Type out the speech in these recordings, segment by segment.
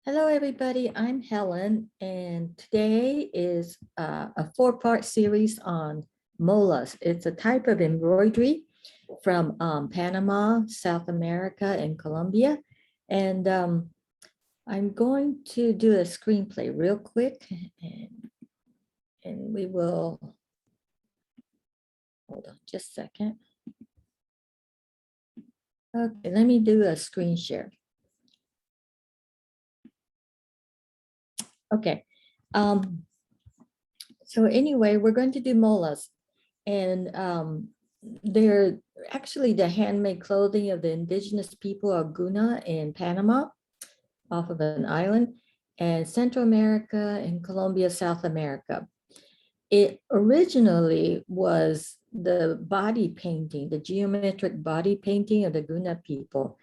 Hello, everybody. I'm Helen, and today is a four-part series on molas. It's a type of embroidery from Panama, South America, and Colombia. And I'm going to do a screenplay real quick, and we will, hold on just a second. Okay, let me do a screen share. Okay. So anyway, we're going to do molas, and they're actually the handmade clothing of the indigenous people of Guna in Panama, off of an island, and Central America and Colombia, South America. It originally was the body painting, the geometric body painting of the Guna people.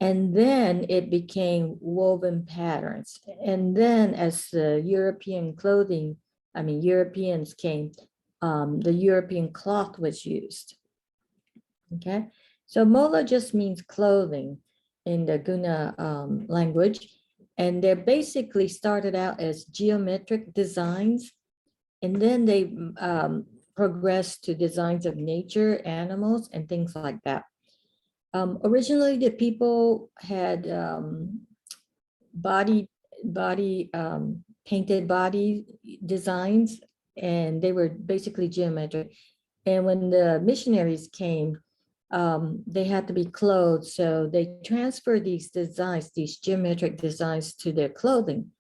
And then it became woven patterns. And then as the European Europeans came, the European cloth was used. Okay, so mola just means clothing in the Guna language. And they're basically started out as geometric designs. And then they progressed to designs of nature, animals, and things like that. Originally, the people had body painted body designs, and they were basically geometric. And when the missionaries came, they had to be clothed, so they transferred these designs, these geometric designs, to their clothing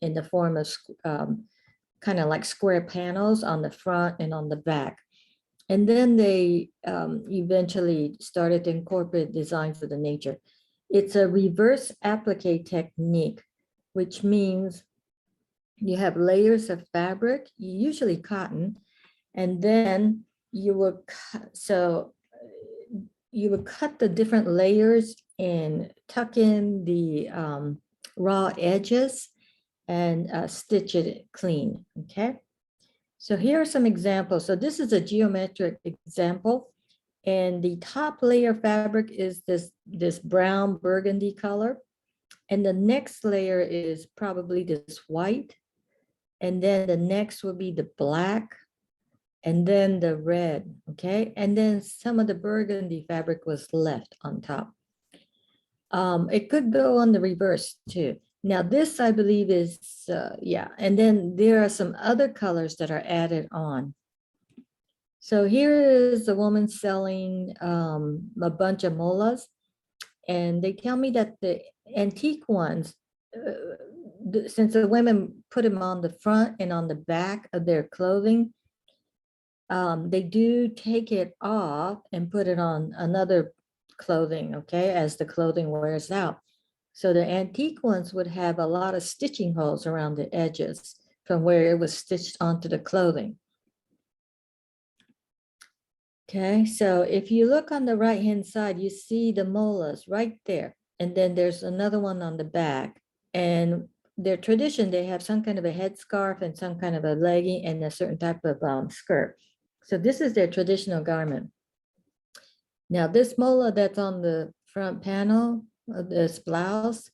in the form of kind of like square panels on the front and on the back. And then they eventually started to incorporate designs of the nature. It's a reverse applique technique, which means you have layers of fabric, usually cotton, and then you will cut the different layers and tuck in the raw edges and stitch it clean, okay? So here are some examples. So this is a geometric example, and the top layer fabric is this brown burgundy color, and the next layer is probably this white, and then the next will be the black, and then the red, okay? And then some of the burgundy fabric was left on top. It could go on the reverse too. Now this, I believe, is, yeah, and then there are some other colors that are added on. So here is a woman selling a bunch of molas, and they tell me that the antique ones, since the women put them on the front and on the back of their clothing, they do take it off and put it on another clothing, okay, as the clothing wears out. So the antique ones would have a lot of stitching holes around the edges from where it was stitched onto the clothing. Okay, so if you look on the right-hand side, you see the molas right there. And then there's another one on the back. And their tradition, they have some kind of a headscarf and some kind of a legging and a certain type of skirt. So this is their traditional garment. Now this mola that's on the front panel of this blouse,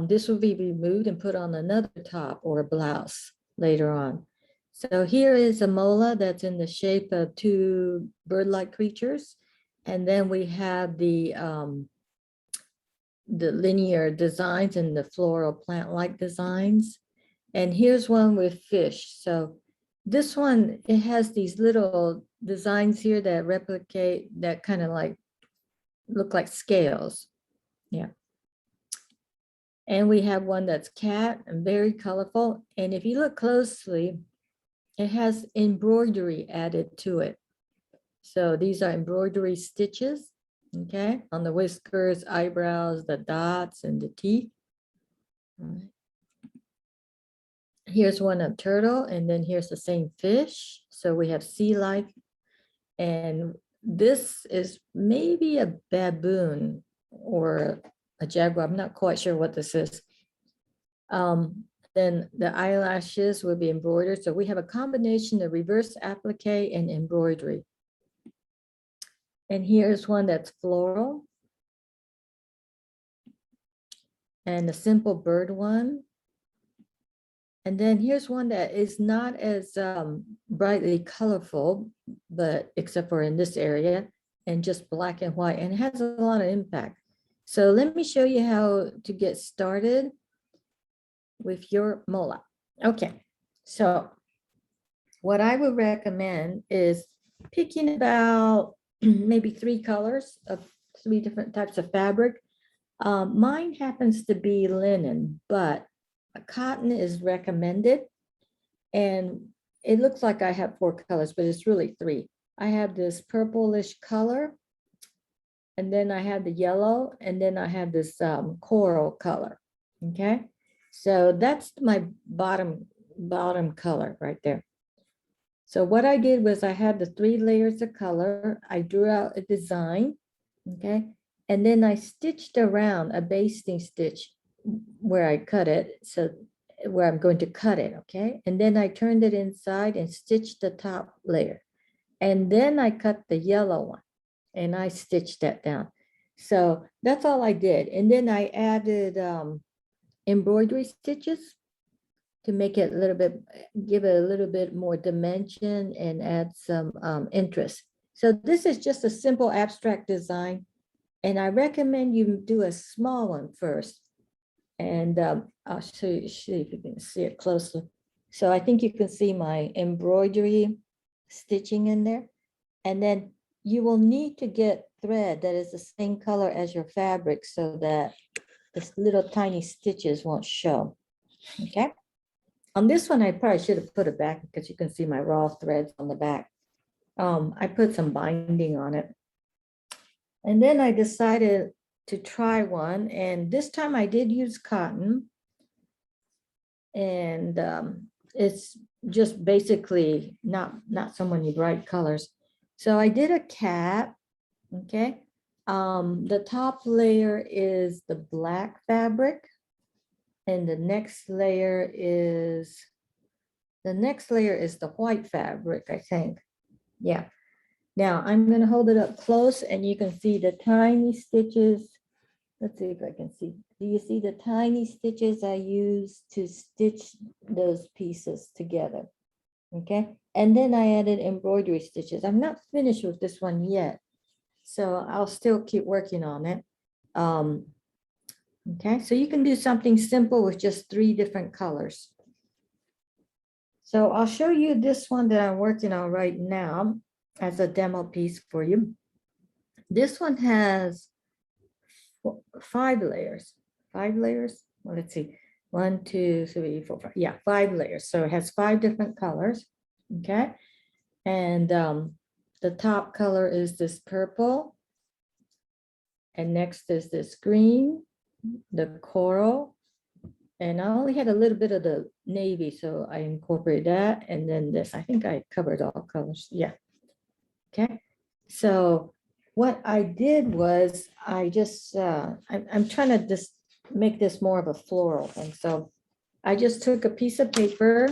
this will be removed and put on another top or a blouse later on. So here is a mola that's in the shape of two bird-like creatures. And then we have the linear designs and the floral plant-like designs. And here's one with fish. So this one, it has these little designs here that replicate, that kind of like look like scales. Yeah. And we have one that's cat and very colorful. And if you look closely, it has embroidery added to it. So these are embroidery stitches, okay, on the whiskers, eyebrows, the dots, and the teeth. All right. Here's one of turtle, and then here's the same fish. So we have sea life. And this is maybe a baboon or a jaguar. I'm not quite sure what this is. Then the eyelashes will be embroidered. So we have a combination of reverse applique and embroidery. And here's one that's floral. and a simple bird one. And then here's one that is not as brightly colorful, but except for in this area, and just black and white, and it has a lot of impact. So let me show you how to get started with your mola. Okay, so what I would recommend is picking about maybe 3 colors of 3 different types of fabric. Mine happens to be linen, but cotton is recommended. And it looks like I have 4 colors, but it's really 3. I have this purplish color, and then I have the yellow, and then I have this coral color. Okay, so that's my bottom color right there. So what I did was I had the 3 layers of color. I drew out a design, okay? And then I stitched around a basting stitch where I cut it, so where I'm going to cut it, okay? And then I turned it inside and stitched the top layer. And then I cut the yellow one and I stitched that down. So that's all I did. And then I added embroidery stitches to make it a little bit, give it a little bit more dimension and add some interest. So this is just a simple abstract design, and I recommend you do a small one first. And I'll show you, see if you can see it closely. So I think you can see my embroidery stitching in there. And then you will need to get thread that is the same color as your fabric so that this little tiny stitches won't show, okay? On this one, I probably should have put it back because you can see my raw threads on the back. I put some binding on it. And then I decided to try one. And this time I did use cotton. And it's just basically not so many bright colors. So I did a cat, okay? The top layer is the black fabric. And the next layer is the white fabric, I think. Yeah. Now I'm going to hold it up close and you can see the tiny stitches. Let's see if I can see. Do you see the tiny stitches I use to stitch those pieces together? Okay. And then I added embroidery stitches. I'm not finished with this one yet, so I'll still keep working on it. Okay, so you can do something simple with just 3 different colors. So I'll show you this one that I'm working on right now as a demo piece for you. This one has 5 layers. 5 layers? Well, let's see. 1, 2, 3, 4, 5. Yeah, 5 layers. So it has 5 different colors. Okay. And the top color is this purple. And next is this green, the coral, and I only had a little bit of the navy, so I incorporated that. And then this, I think I covered all colors. Yeah. Okay. So what I did was I just, I'm trying to just make this more of a floral thing. So I just took a piece of paper,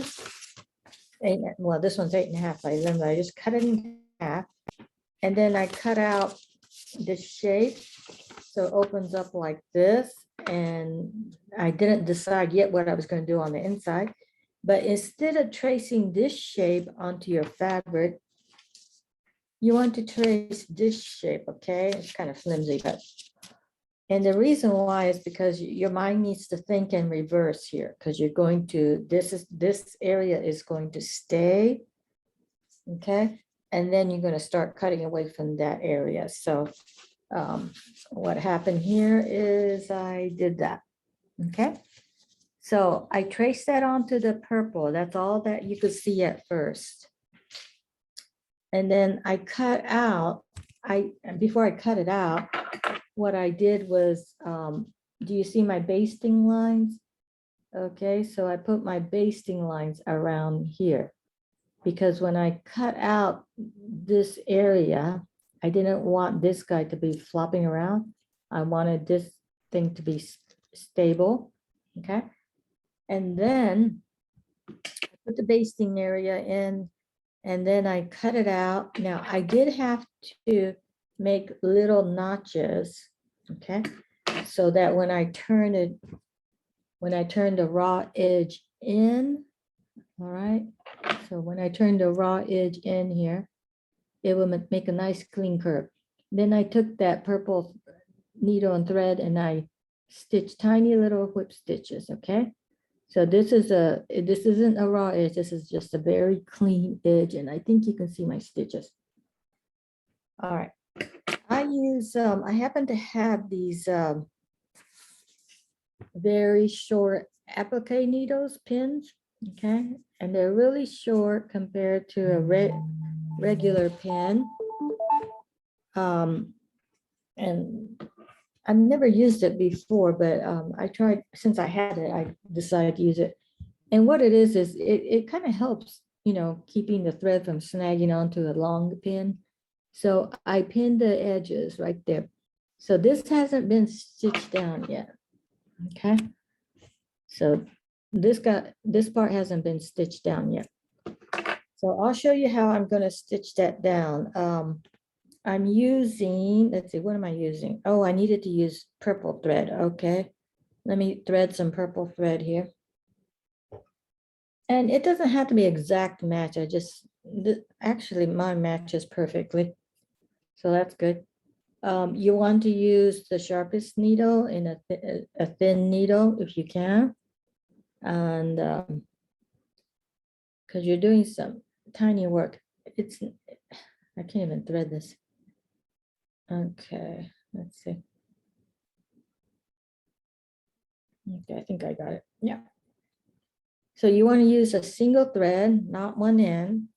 and well, this one's 8.5 by 11. I just cut it in half, and then I cut out this shape. So it opens up like this, and I didn't decide yet what I was going to do on the inside, but instead of tracing this shape onto your fabric, you want to trace this shape, okay? It's kind of flimsy, but, and the reason why is because your mind needs to think in reverse here, because you're going to, this area is going to stay, okay? And then you're going to start cutting away from that area. So what happened here is I did that, okay? So I traced that onto the purple. That's all that you could see at first. And then I cut out, before I cut it out, what I did was, do you see my basting lines? Okay, so I put my basting lines around here because when I cut out this area, I didn't want this guy to be flopping around. I wanted this thing to be stable, okay? And then I put the basting area in, and then I cut it out. Now I did have to make little notches, okay? So that when I turn it when I turn the raw edge in, all right? So when I turn the raw edge in here, it will make a nice clean curve. Then I took that purple needle and thread and I stitched tiny little whip stitches, okay? So this isn't a raw edge, this is just a very clean edge, and I think you can see my stitches. All right, I happen to have these very short applique needles, pins, okay? And they're really short compared to a regular pin. And I've never used it before, but I tried, since I had it, I decided to use it. And what it is it kind of helps, you know, keeping the thread from snagging onto a long pin. So I pinned the edges right there. So this hasn't been stitched down yet, okay? So this part hasn't been stitched down yet. So I'll show you how I'm going to stitch that down. I'm using, let's see, what am I using? Oh, I needed to use purple thread. Okay. Let me thread some purple thread here. And it doesn't have to be exact match. Actually mine matches perfectly. So that's good. You want to use the sharpest needle in a thin needle if you can. And because you're doing some tiny work. I can't even thread this. Okay, let's see. Okay, I think I got it. Yeah. So you want to use a single thread, not one end.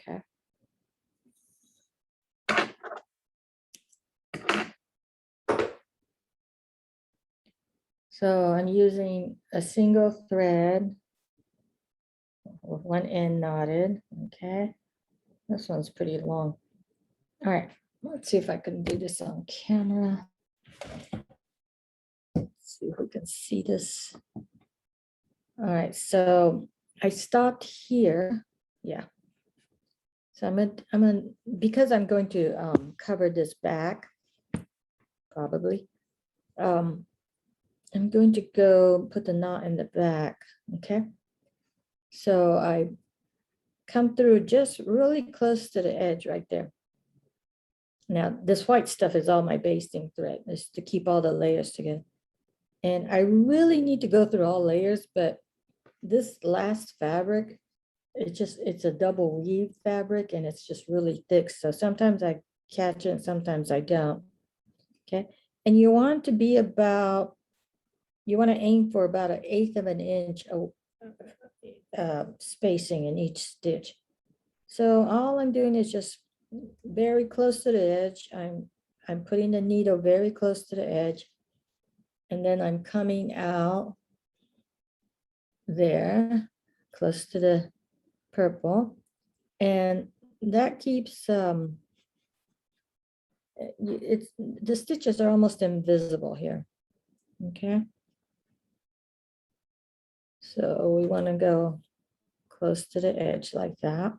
Okay. So I'm using a single thread with one end knotted. Okay. This one's pretty long. All right. Let's see if I can do this on camera. Let's see if we can see this. All right. So I stopped here. Yeah. So because I'm going to cover this back, probably. I'm going to go put the knot in the back, okay? So I come through just really close to the edge right there. Now, this white stuff is all my basting thread, is to keep all the layers together. And I really need to go through all layers, but this last fabric, it's a double weave fabric and it's just really thick. So sometimes I catch it and sometimes I don't, okay? And you want to be about, you want to aim for about 1/8 of an inch spacing in each stitch. So all I'm doing is just very close to the edge. I'm putting the needle very close to the edge, and then I'm coming out there close to the purple, and that keeps the stitches are almost invisible here. Okay. So we want to go close to the edge like that.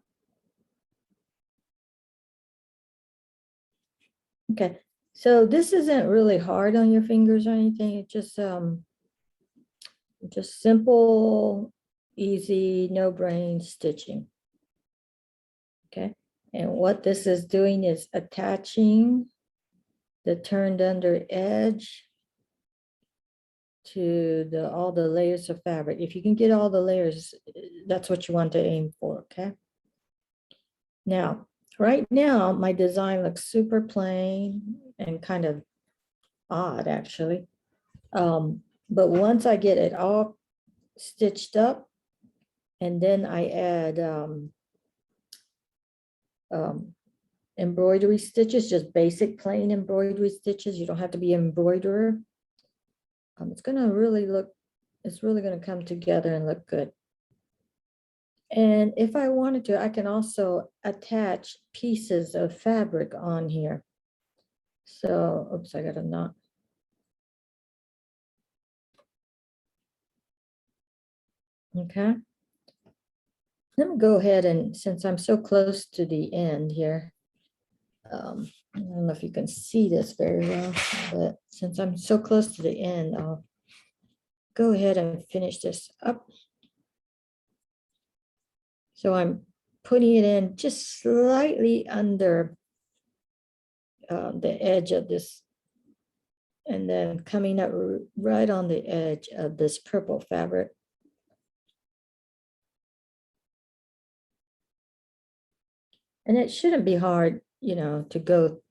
Okay, so this isn't really hard on your fingers or anything. It's just simple, easy, no brain stitching. Okay, and what this is doing is attaching the turned under edge to all the layers of fabric. If you can get all the layers, that's what you want to aim for, okay? Now, right now, my design looks super plain and kind of odd, actually. But once I get it all stitched up, and then I add embroidery stitches, just basic plain embroidery stitches. You don't have to be an embroiderer. It's gonna really it's really gonna come together and look good. And if I wanted to, I can also attach pieces of fabric on here. So, oops, I got a knot. Okay. Let me go ahead and, since I'm so close to the end here, I don't know if you can see this very well, but since I'm so close to the end, I'll go ahead and finish this up. So I'm putting it in just slightly under the edge of this, and then coming up right on the edge of this purple fabric. And it shouldn't be hard, you know, to go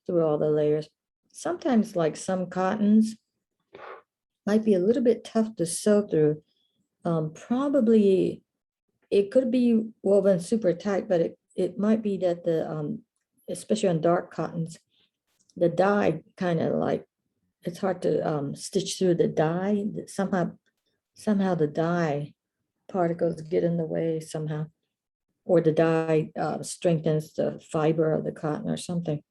through all the layers. Sometimes, like some cottons, might be a little bit tough to sew through. Probably it could be woven super tight, but it might be that the, especially on dark cottons, the dye kind of like, it's hard to stitch through the dye. Somehow the dye particles get in the way somehow, or the dye strengthens the fiber of the cotton or something.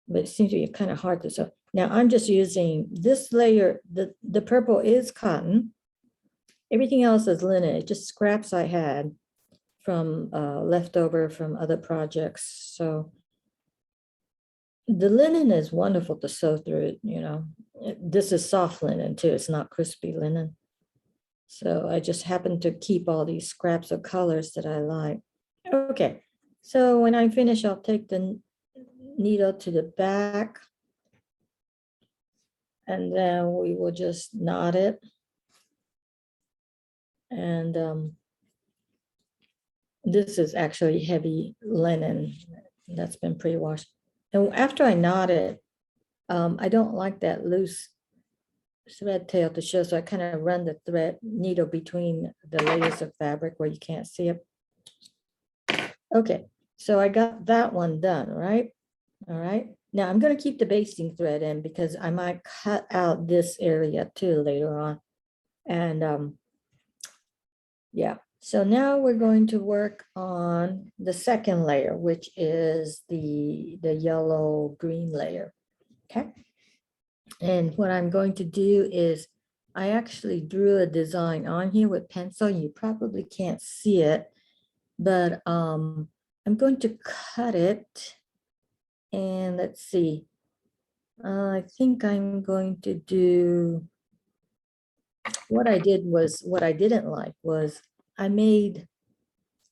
But it seems to be kind of hard to sew. Now I'm just using this layer. The purple is cotton. Everything else is linen. It's just scraps I had from leftover from other projects. So the linen is wonderful to sew through, you know. This is soft linen too. It's not crispy linen. So I just happen to keep all these scraps of colors that I like. Okay, so when I finish, I'll take the needle to the back, and then we will just knot it. And this is actually heavy linen that's been pre-washed. And after I knot it, I don't like that loose thread tail to show, so I kind of run the thread needle between the layers of fabric where you can't see it. Okay, so I got that one done, right? All right, now I'm going to keep the basting thread in because I might cut out this area too later on. And yeah, so now we're going to work on the second layer, which is the yellow green layer. Okay, and what I'm going to do is I actually drew a design on here with pencil. You probably can't see it, but I'm going to cut it. And let's see, I think I'm going to do, what I did was, what I didn't like was I made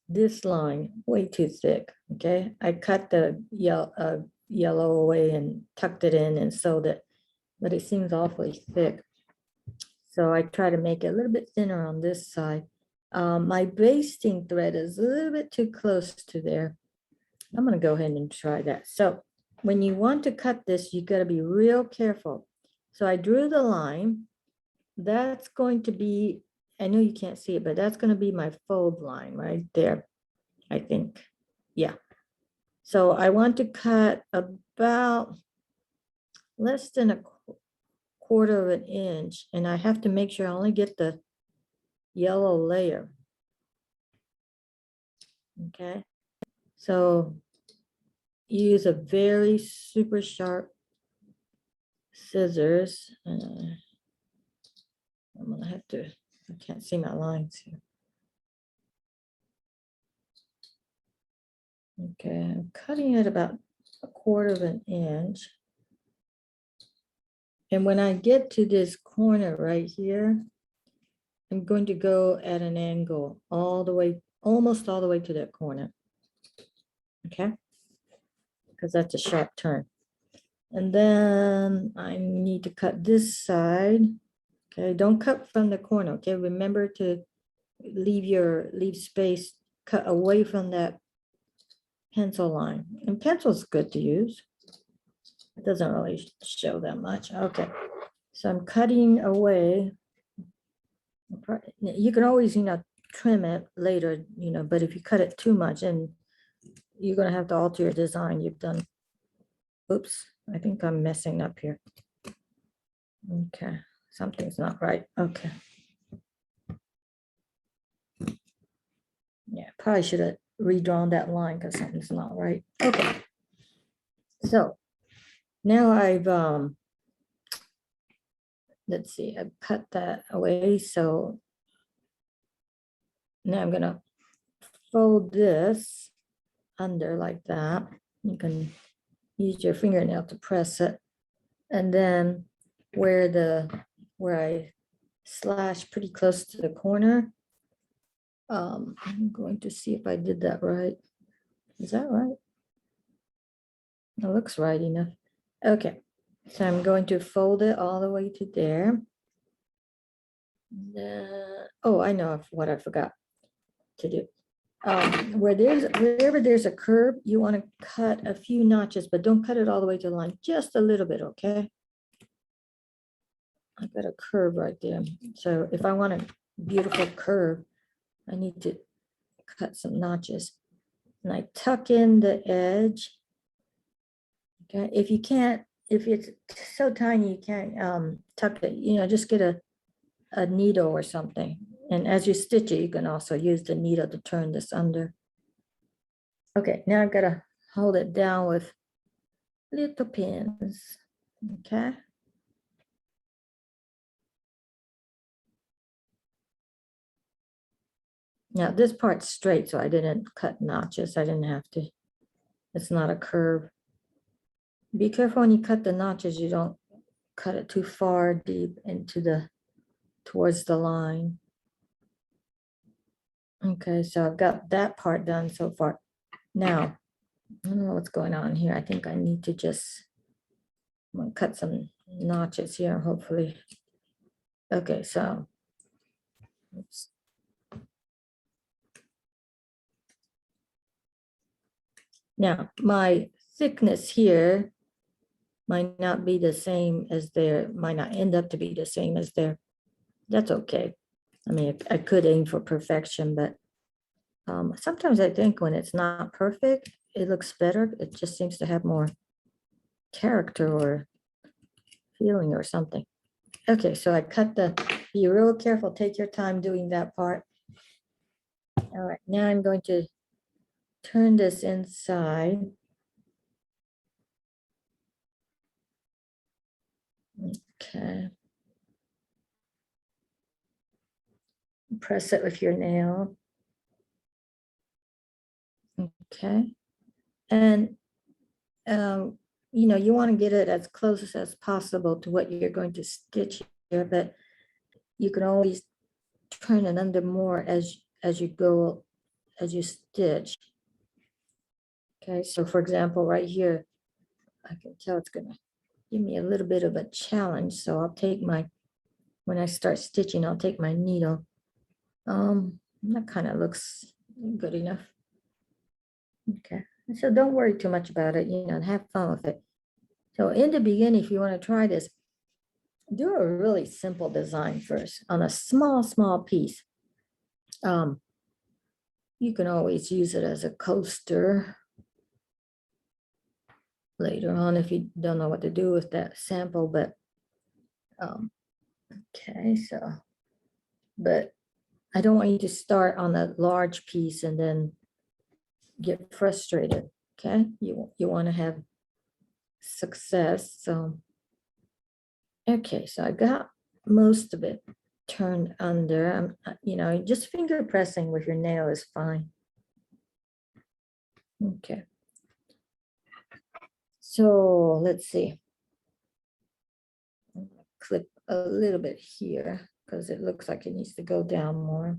this line way too thick, okay? I cut the yellow away and tucked it in and sewed it, but it seems awfully thick. So I try to make it a little bit thinner on this side. My basting thread is a little bit too close to there. I'm gonna go ahead and try that. So when you want to cut this, you gotta be real careful. So I drew the line. That's going to be, I know you can't see it, but that's gonna be my fold line right there, I think. Yeah. So I want to cut about less than a quarter of an inch, and I have to make sure I only get the yellow layer. Okay. So use a very super sharp scissors. I'm gonna have to, I can't see my lines here. Okay, I'm cutting it about a quarter of an inch. And when I get to this corner right here, I'm going to go at an angle all the way, almost all the way to that corner. Okay, because that's a sharp turn. And then I need to cut this side. Okay, don't cut from the corner. Okay, remember to leave space, cut away from that pencil line. And pencil's good to use. It doesn't really show that much. Okay, so I'm cutting away. You can always, you know, trim it later, you know, but if you cut it too much, and you're gonna have to alter your design. You've done, oops, I think I'm messing up here. Okay, something's not right. Okay. Yeah, probably should have redrawn that line because something's not right. Okay. So now I've, let's see, I've cut that away. So now I'm gonna fold this under like that. You can use your fingernail to press it. And then where I slash pretty close to the corner, I'm going to see if I did that right. Is that right? It looks right enough. Okay, so I'm going to fold it all the way to there. Oh, I know what I forgot to do. Wherever there's a curve, you want to cut a few notches, but don't cut it all the way to the line, just a little bit, okay? I've got a curve right there. So if I want a beautiful curve, I need to cut some notches. And I tuck in the edge. Okay, if you can't, if it's so tiny you can't tuck it, just get a needle or something. And as you stitch it, you can also use the needle to turn this under. Okay, now I've got to hold it down with little pins. Okay. Now this part's straight, so I didn't cut notches. I didn't have to. It's not a curve. Be careful when you cut the notches, you don't cut it too far deep into towards the line. Okay, so I've got that part done so far. Now, I don't know what's going on here. I think I need to I'm gonna cut some notches here, hopefully. Okay, so, oops. Now, my thickness here might not be the same as there, might not end up to be the same as there. That's okay. I mean, I could aim for perfection, but sometimes I think when it's not perfect, it looks better. It just seems to have more character or feeling or something. Okay, so I cut be real careful, take your time doing that part. All right, now I'm going to turn this inside. Okay. Press it with your nail. Okay. And, you want to get it as close as possible to what you're going to stitch here, but you can always turn it under more as you go, as you stitch. Okay, so for example, right here, I can tell it's gonna give me a little bit of a challenge. So I'll take when I start stitching, I'll take my needle. That kind of looks good enough. Okay, so don't worry too much about it, have fun with it. So in the beginning, if you want to try this, do a really simple design first on a small piece. You can always use it as a coaster later on if you don't know what to do with that sample, but okay, so, but I don't want you to start on a large piece and then get frustrated, okay? You want to have success, so. Okay, so I got most of it turned under. Just finger pressing with your nail is fine. Okay. So let's see. I'm gonna clip a little bit here because it looks like it needs to go down more.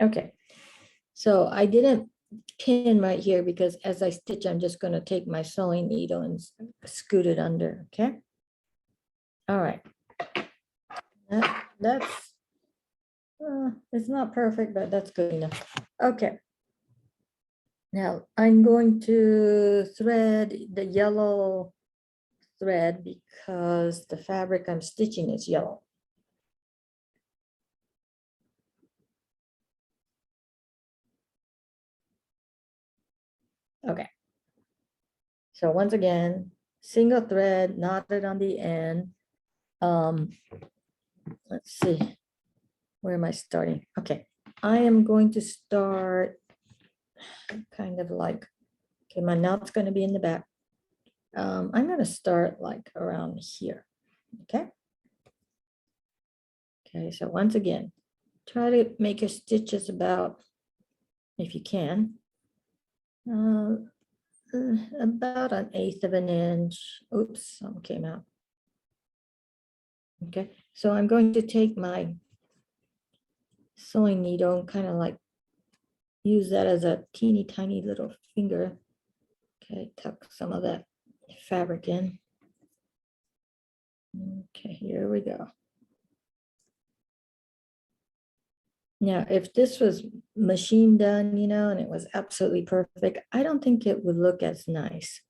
Okay, so I didn't pin right here because as I stitch, I'm just going to take my sewing needle and scoot it under. Okay. All right. That's it's not perfect, but that's good enough. Okay. Now I'm going to thread the yellow thread because the fabric I'm stitching is yellow. Okay. So once again, single thread knotted on the end. Let's see. Where am I starting? Okay. I am going to start kind of like, okay, my knot's going to be in the back. I'm going to start like around here. Okay. Okay. So once again, try to make your stitches about, if you can, about 1/8 of an inch. Oops, something came out. Okay, so I'm going to take my sewing needle and kind of like use that as a teeny tiny little finger. Okay, tuck some of that fabric in. Okay, here we go. Now, if this was machine done, and it was absolutely perfect, I don't think it would look as nice.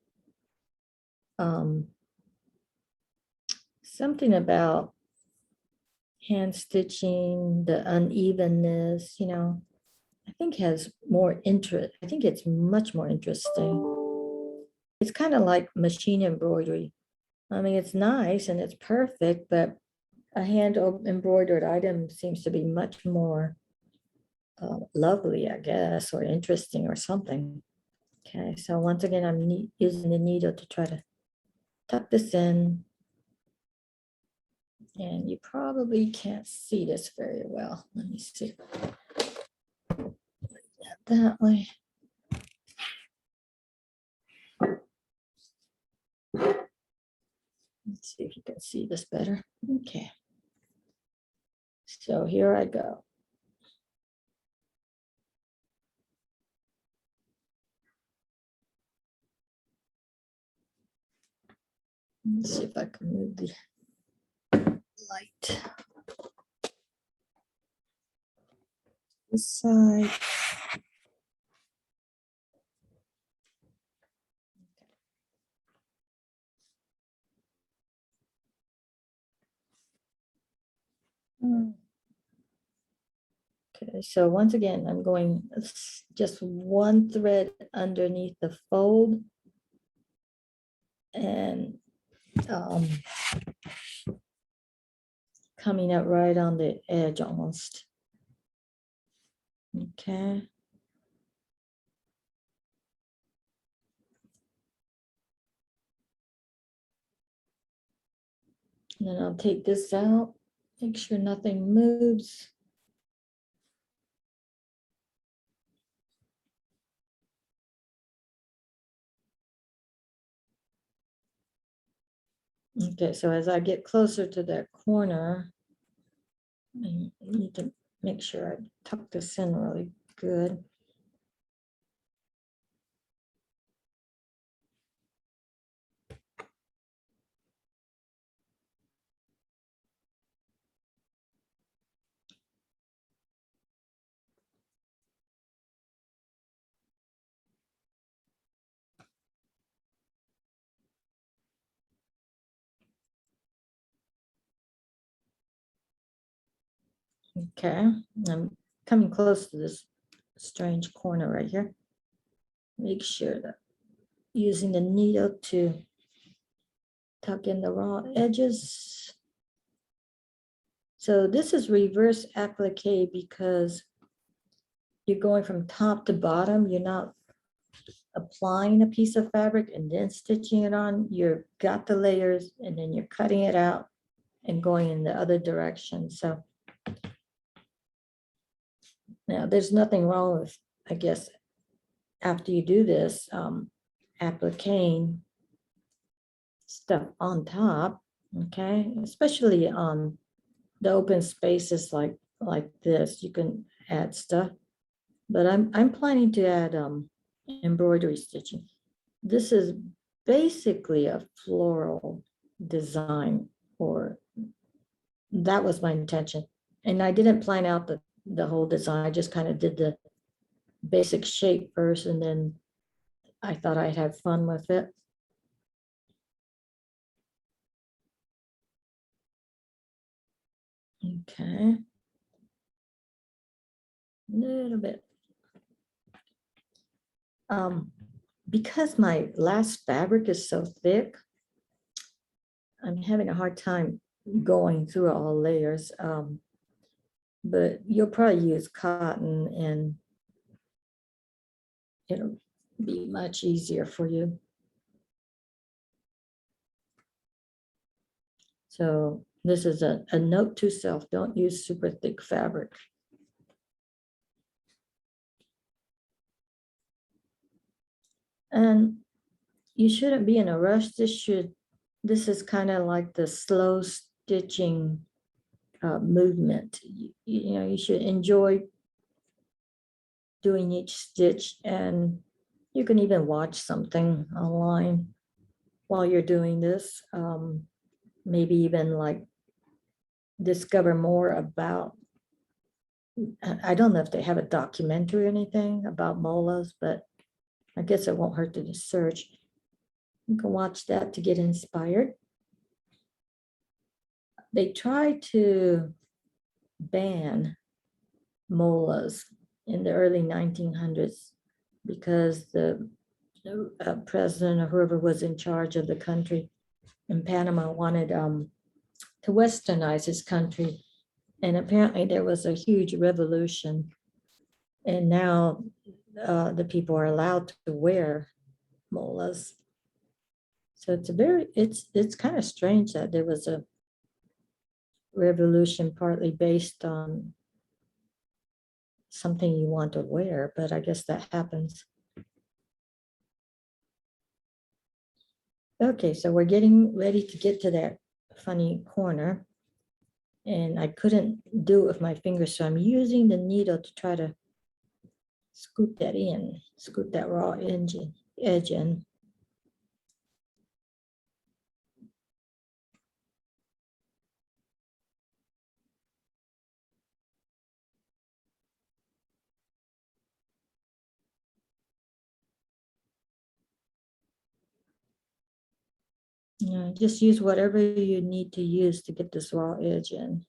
Something about hand stitching, the unevenness, I think has more interest. I think it's much more interesting. It's kind of like machine embroidery. I mean, it's nice and it's perfect, but a hand embroidered item seems to be much more lovely, I guess, or interesting or something. Okay, so once again, I'm using the needle to try to tuck this in. And you probably can't see this very well. Let me see. That way. Let's see if you can see this better. Okay. So here I go. Let's see if I can move the light. This side. Okay, so once again, I'm going just one thread underneath the fold and coming out right on the edge almost. Okay. And then I'll take this out, make sure nothing moves. Okay, so as I get closer to that corner, I need to make sure I tuck this in really good. Okay, I'm coming close to this strange corner right here. Make sure that using the needle to tuck in the raw edges. So this is reverse applique because you're going from top to bottom. You're not applying a piece of fabric and then stitching it on. You've got the layers and then you're cutting it out and going in the other direction. So now there's nothing wrong with, I guess, after you do this, appliquing stuff on top, okay? Especially on the open spaces like this, you can add stuff. But I'm planning to add embroidery stitching. This is basically a floral design, or that was my intention. And I didn't plan out the whole design. I just kind of did the basic shape first, and then I thought I'd have fun with it. Okay. A little bit. Because my last fabric is so thick, I'm having a hard time going through all layers. But you'll probably use cotton and it'll be much easier for you. So this is a note to self, don't use super thick fabric. And you shouldn't be in a rush. This is kind of like the slow stitching movement. You know, you should enjoy doing each stitch, and you can even watch something online while you're doing this. Maybe even like discover more about, I don't know if they have a documentary or anything about molas, but I guess it won't hurt to just search. You can watch that to get inspired. They try to ban molas in the early 1900s because the president or whoever was in charge of the country in Panama wanted to westernize his country. And apparently there was a huge revolution. And now the people are allowed to wear molas. So it's kind of strange that there was a revolution partly based on something you want to wear, but I guess that happens. Okay, so we're getting ready to get to that funny corner. And I couldn't do it with my fingers, so I'm using the needle to try to scoop that raw edge in. Yeah, just use whatever you need to use to get this raw edge in.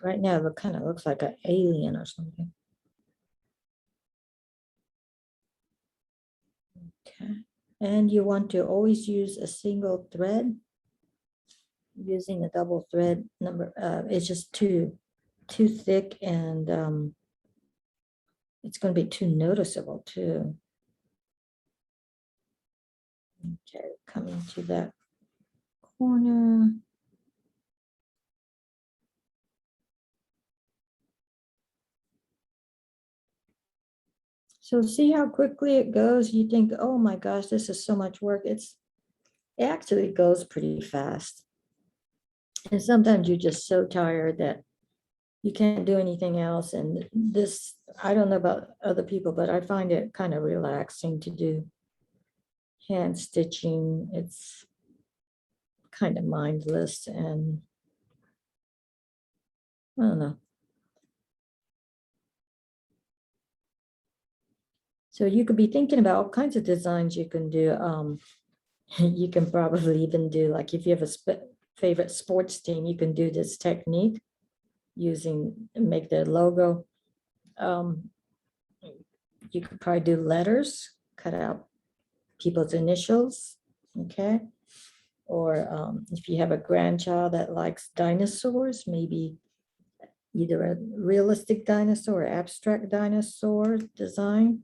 Right now, it kind of looks like an alien or something. Okay, and you want to always use a single thread. Using a double thread number, it's just too thick, and it's going to be too noticeable too. Okay, coming to that corner. So see how quickly it goes. You think, oh my gosh, this is so much work. It actually goes pretty fast. And sometimes you're just so tired that you can't do anything else. And this, I don't know about other people, but I find it kind of relaxing to do hand stitching. It's kind of mindless, and I don't know. So you could be thinking about all kinds of designs you can do. You can probably even do, like, if you have a favorite sports team, you can do this technique using, make their logo. You could probably do letters, cut out people's initials, okay? Or if you have a grandchild that likes dinosaurs, maybe either a realistic dinosaur or abstract dinosaur design.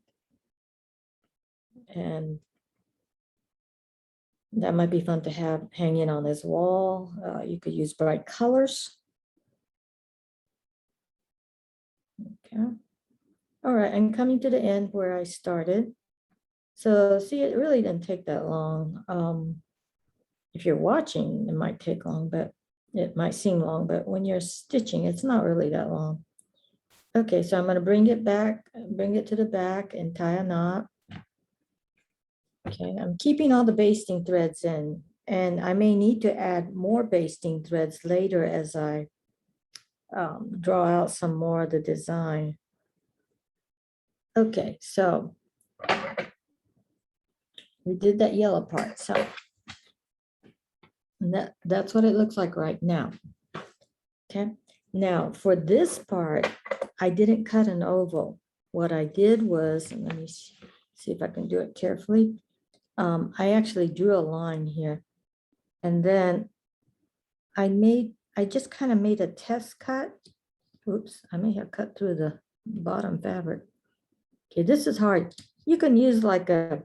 And that might be fun to have hanging on this wall. You could use bright colors. Okay. All right, I'm coming to the end where I started. So see, it really didn't take that long. If you're watching, it might take long, but it might seem long, but when you're stitching, it's not really that long. Okay, so I'm going to bring it to the back and tie a knot. Okay, I'm keeping all the basting threads in, and I may need to add more basting threads later as I draw out some more of the design. Okay, so we did that yellow part, so that's what it looks like right now. Okay, now for this part, I didn't cut an oval. What I did was, and let me see if I can do it carefully. I actually drew a line here, and then I just kind of made a test cut. Oops, I may have cut through the bottom fabric. Okay, this is hard. You can use like a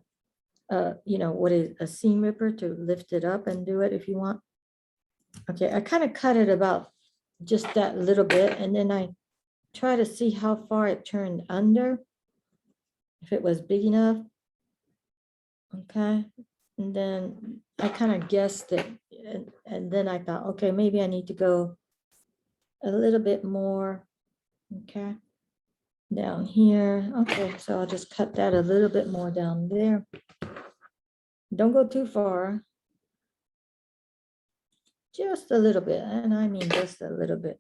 you know, what is a seam ripper to lift it up and do it if you want. Okay, I kind of cut it about just that little bit, and then I try to see how far it turned under, if it was big enough. Okay, and then I kind of guessed it, and then I thought, okay, maybe I need to go a little bit more. Okay, down here. Okay, so I'll just cut that a little bit more down there. Don't go too far. Just a little bit, and I mean just a little bit.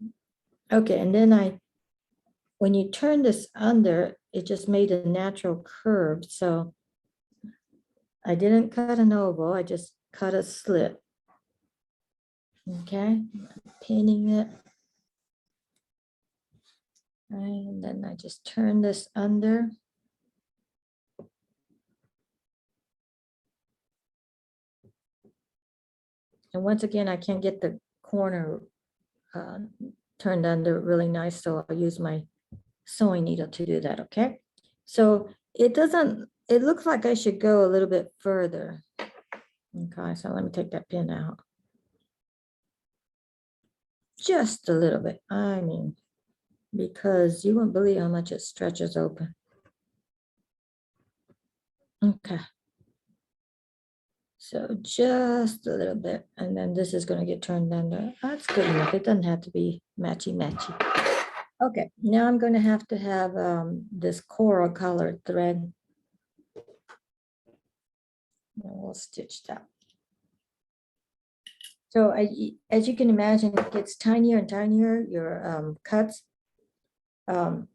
Okay, and then when you turn this under, it just made a natural curve. So I didn't cut an oval, I just cut a slit. Okay, pinning it. And then I just turn this under. And once again, I can't get the corner turned under really nice, so I'll use my sewing needle to do that, okay? So it looks like I should go a little bit further. Okay, so let me take that pin out. Just a little bit, I mean, because you won't believe how much it stretches open. Okay. So just a little bit, and then this is gonna get turned under. That's good enough. It doesn't have to be matchy-matchy. Okay, now I'm gonna have to have this coral colored thread. And we'll stitch that. So as you can imagine, it gets tinier and tinier, your cuts. You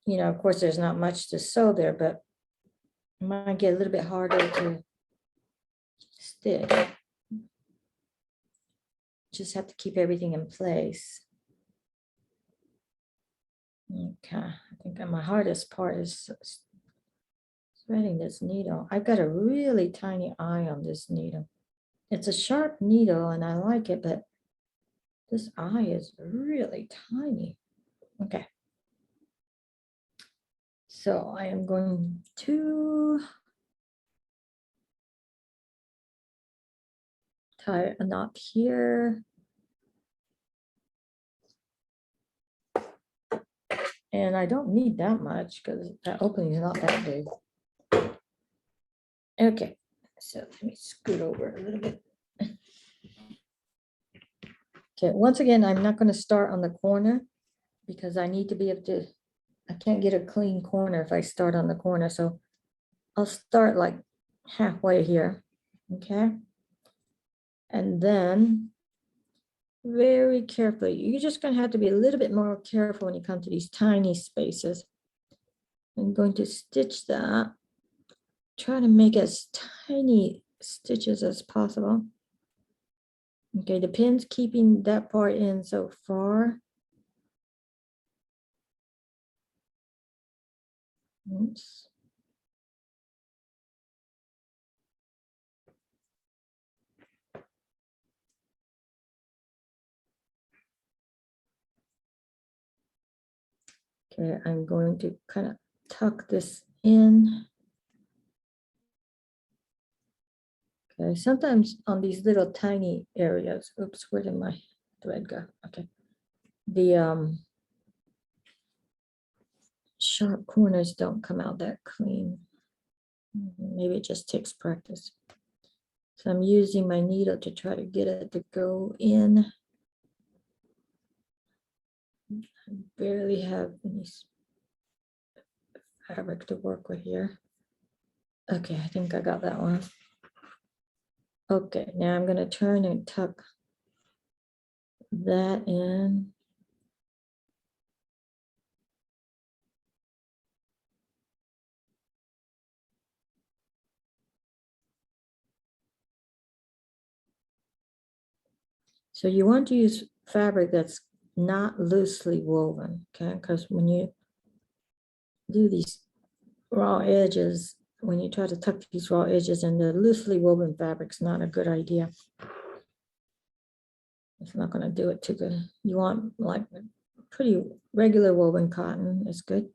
know, of course, there's not much to sew there, but it might get a little bit harder to stitch. Just have to keep everything in place. Okay, I think my hardest part is threading this needle. I've got a really tiny eye on this needle. It's a sharp needle and I like it, but this eye is really tiny. Okay. So I am going to tie a knot here. And I don't need that much because that opening is not that big. Okay, so let me scoot over a little bit. Okay, once again, I'm not going to start on the corner because I need to be able to, I can't get a clean corner if I start on the corner. So I'll start like halfway here, okay? And then very carefully, you're just going to have to be a little bit more careful when you come to these tiny spaces. I'm going to stitch that, try to make as tiny stitches as possible. Okay, the pin's keeping that part in so far. Oops. Okay, I'm going to kind of tuck this in. Okay, sometimes on these little tiny areas, oops, where did my thread go? Okay, the sharp corners don't come out that clean. Maybe it just takes practice. So I'm using my needle to try to get it to go in. I barely have any fabric to work with here. Okay, I think I got that one. Okay, now I'm going to turn and tuck that in. So you want to use fabric that's not loosely woven, okay? Because when you do these raw edges, when you try to tuck these raw edges in, the loosely woven fabric's not a good idea. It's not going to do it too good. You want like pretty regular woven cotton is good.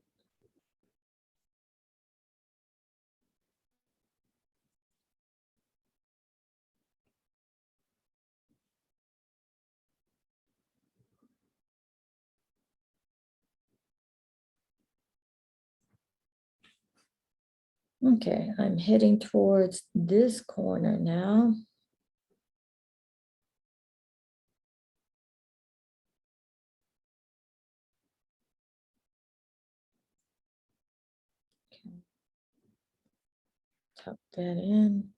Okay, I'm heading towards this corner now. Okay. Tuck that in.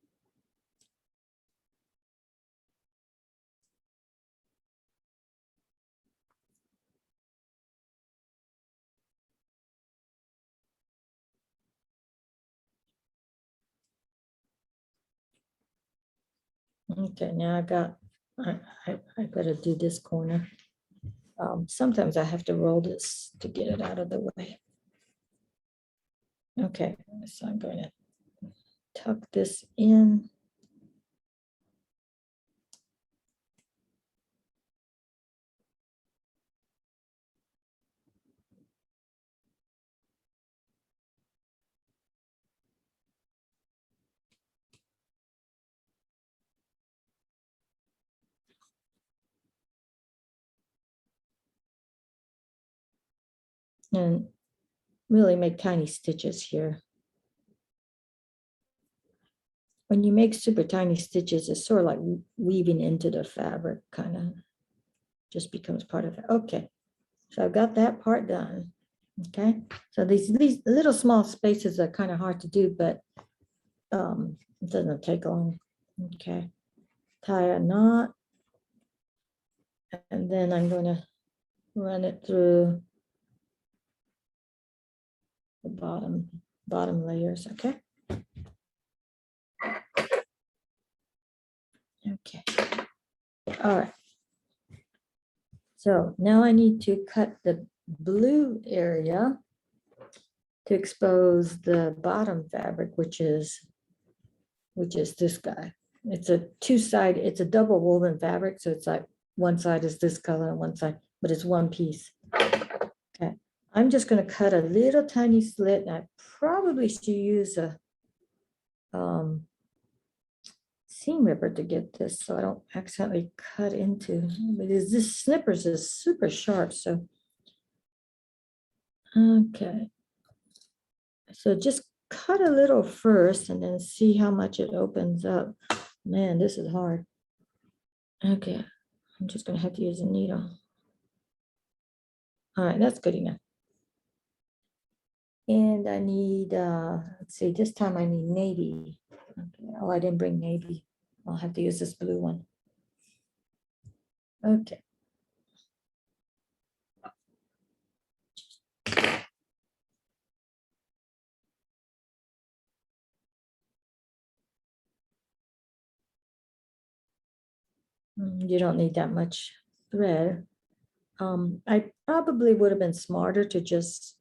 Okay, now I gotta do this corner. Sometimes I have to roll this to get it out of the way. Okay, so I'm going to tuck this in. And really make tiny stitches here. When you make super tiny stitches, it's sort of like weaving into the fabric, kind of just becomes part of it. Okay, so I've got that part done. Okay, so these little small spaces are kind of hard to do, but it doesn't take long. Okay, tie a knot, and then I'm going to run it through the bottom layers. Okay. Okay. All right. So now I need to cut the blue area to expose the bottom fabric, which is this guy. It's a it's a double woven fabric. So it's like one side is this color and one side, but it's one piece. Okay. I'm just going to cut a little tiny slit. And I probably should use a seam ripper to get this so I don't accidentally cut into, because this snippers is super sharp. So, okay. So just cut a little first and then see how much it opens up. Man, this is hard. Okay, I'm just gonna have to use a needle. All right, that's good enough. And I need, let's see, this time I need navy. Okay. Oh, I didn't bring navy. I'll have to use this blue one. Okay. You don't need that much thread. I probably would have been smarter to just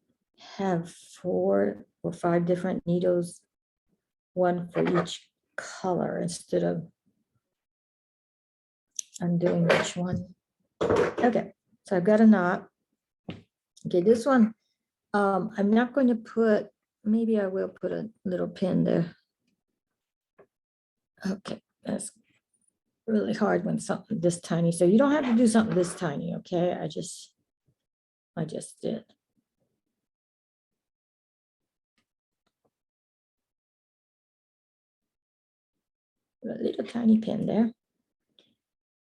have 4 or 5 different needles, one for each color, instead of undoing which one. Okay, so I've got a knot. Okay, this one, I'm not going to put, maybe I will put a little pin there. Okay, that's really hard when something this tiny. So you don't have to do something this tiny, okay? I just did. A little tiny pin there.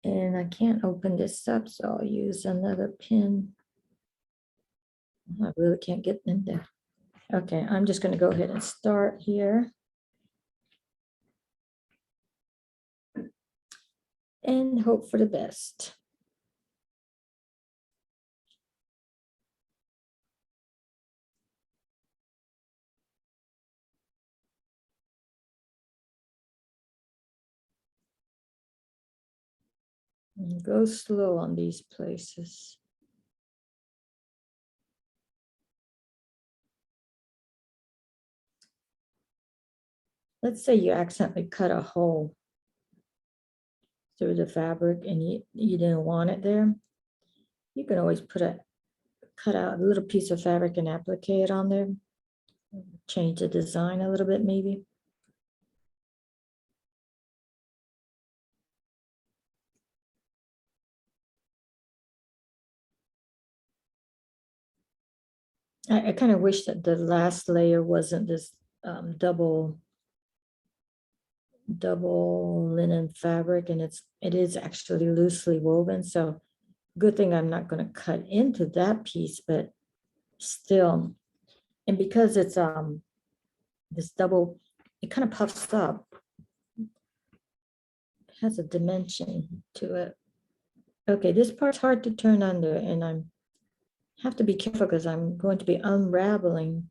And I can't open this up, so I'll use another pin. I really can't get in there. Okay, I'm just going to go ahead and start here. And hope for the best. And go slow on these places. Let's say you accidentally cut a hole through the fabric and you didn't want it there. You can always cut out a little piece of fabric and applique it on there. Change the design a little bit maybe. I kind of wish that the last layer wasn't this double linen fabric, and it is actually loosely woven. So good thing I'm not going to cut into that piece, but still, and because it's this double, it kind of puffs up. It has a dimension to it. Okay, this part's hard to turn under, and I have to be careful because I'm going to be unraveling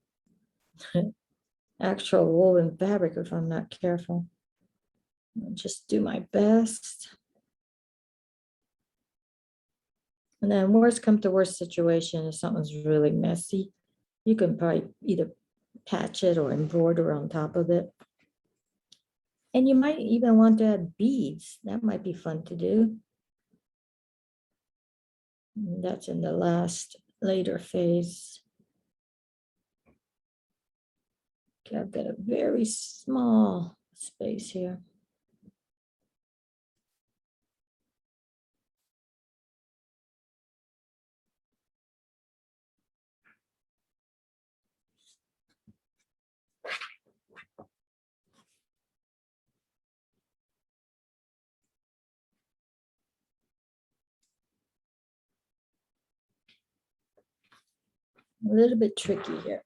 actual woven fabric if I'm not careful. I'll just do my best. And then worst come to worst situation, if something's really messy, you can probably either patch it or embroider on top of it. And you might even want to add beads. That might be fun to do. And that's in the later phase. Okay, I've got a very small space here. A little bit tricky here.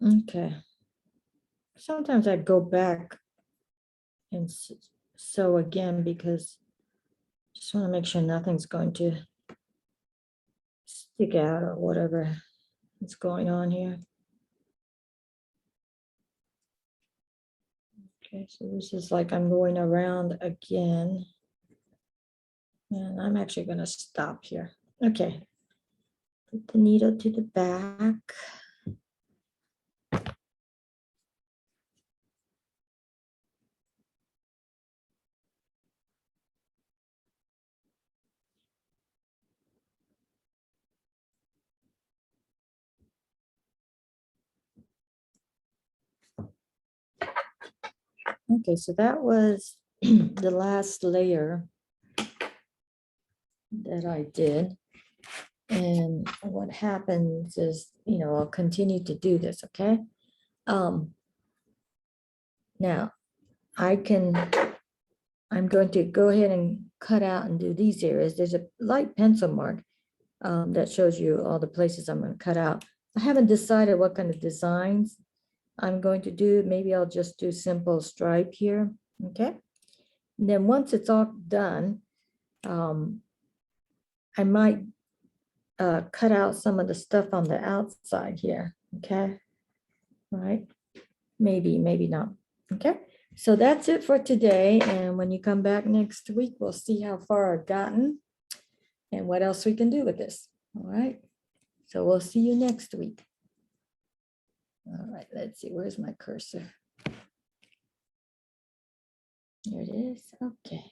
Okay. Sometimes I go back and sew again because I just want to make sure nothing's going to stick out or whatever is going on here. Okay, so this is like I'm going around again. And I'm actually going to stop here. Okay. Put the needle to the back. Okay, so that was the last layer that I did. And what happens is, I'll continue to do this, okay? Now, I'm going to go ahead and cut out and do these areas. There's a light pencil mark that shows you all the places I'm going to cut out. I haven't decided what kind of designs I'm going to do. Maybe I'll just do simple stripe here, okay? And then once it's all done, I might cut out some of the stuff on the outside here, okay? All right, maybe not, okay? So that's it for today, and when you come back next week, we'll see how far I've gotten and what else we can do with this, all right? So we'll see you next week. All right, let's see, where's my cursor? There it is, okay.